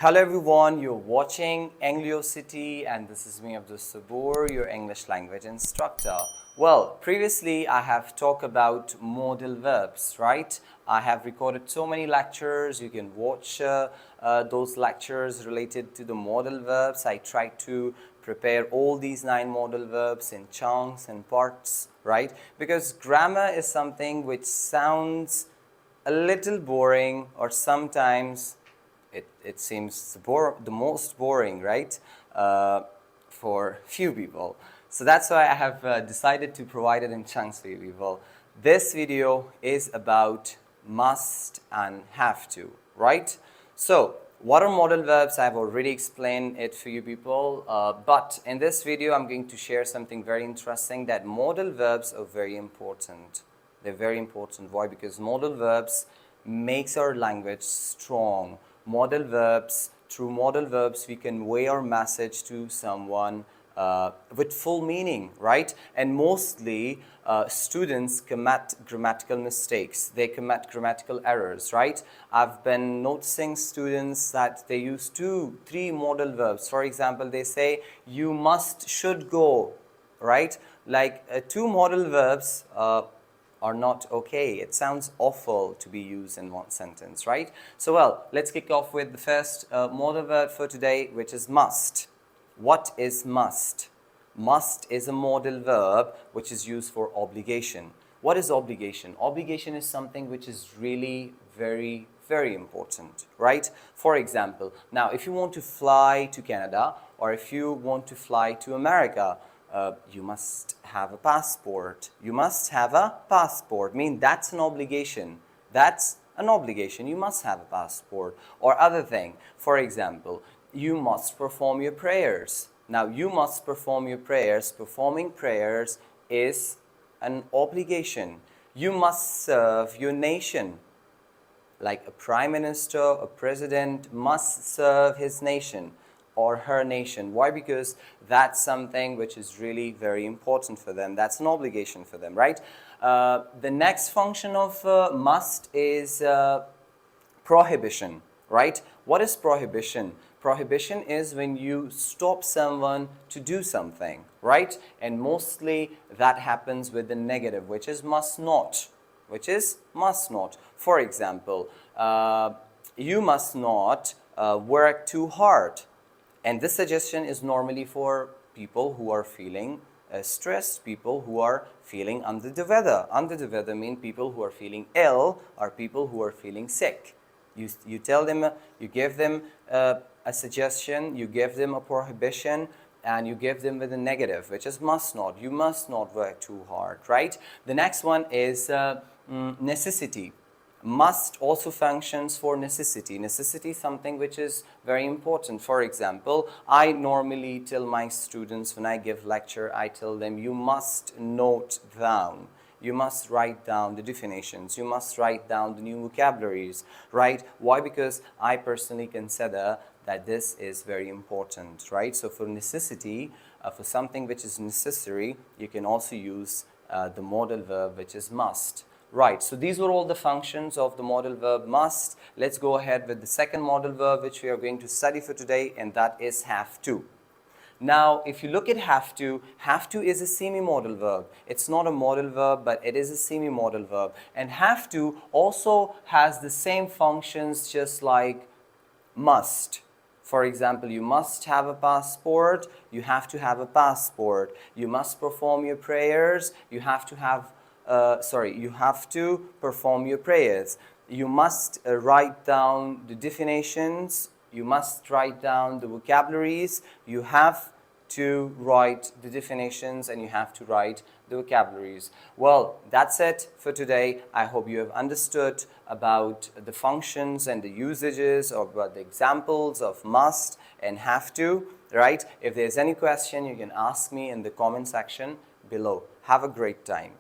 Hello everyone, you're watching EnglioCity and this is me, Abdul Sabur, your English language instructor. Well, previously I have talked about modal verbs, right? I have recorded so many lectures. You can watch those lectures related to the modal verbs. I tried to prepare all these 9 modal verbs in chunks and parts, right? Because grammar is something which sounds a little boring, or sometimes it seems the most boring, right, for few people. So that's why I have decided to provide it in chunks for you people. This video is about must and have to, right? So what are modal verbs? I've already explained it for you people, but in this video I'm going to share something very interesting, that modal verbs are very important. They're very important. Why? Because modal verbs makes our language strong. Modal verbs, through modal verbs we convey our message to someone with full meaning, right? And mostly students commit grammatical mistakes. They commit grammatical errors, right? I've been noticing students that they use 2, 3 modal verbs. For example, they say you must, should go, right? Like 2 modal verbs are not okay. It sounds awful to be used in one sentence, right? So well, let's kick off with the first modal verb for today, which is must. What is must? Must is a modal verb which is used for obligation. What is obligation? Obligation is something which is really very important, right? For example, now if you want to fly to Canada, or if you want to fly to America, you must have a passport. You must have a passport. I mean, that's an obligation. That's an obligation. You must have a passport. Or other thing, for example, you must perform your prayers. Now, you must perform your prayers. Performing prayers is an obligation. You must serve your nation. Like a prime minister, a president must serve his nation or her nation. Why? Because that's something which is really very important for them. That's an obligation for them, right? The next function of must is prohibition, right? What is prohibition? Prohibition is when you stop someone to do something, right? And mostly that happens with the negative, which is must not, which is must not. For example, you must not work too hard. And this suggestion is normally for people who are feeling stressed, people who are feeling under the weather. Under the weather means people who are feeling ill or people who are feeling sick. You tell them, you give them a suggestion, you give them a prohibition, and you give them with a negative, which is must not. You must not work too hard, right? The next one is necessity. Must also functions for necessity. Necessity is something which is very important. For example, I normally tell my students when I give lecture, I tell them you must note down. You must write down the definitions. You must write down the new vocabularies, right? Why? Because I personally consider that this is very important, right? So for necessity, for something which is necessary, you can also use the modal verb which is must. Right, so these were all the functions of the modal verb must. Let's go ahead with the second modal verb which we are going to study for today, and that is have to. Now, if you look at have to is a semi-modal verb. It's not a modal verb, but it is a semi-modal verb. And have to also has the same functions just like must. For example, you must have a passport, you have to have a passport. You must perform your prayers, you have to have you have to perform your prayers. You must write down the definitions. You must write down the vocabularies. You have to write the definitions and you have to write the vocabularies. Well, that's it for today. I hope you have understood about the functions and the usages, or about the examples of must and have to, right? If there's any question, you can ask me in the comment section below. Have a great time.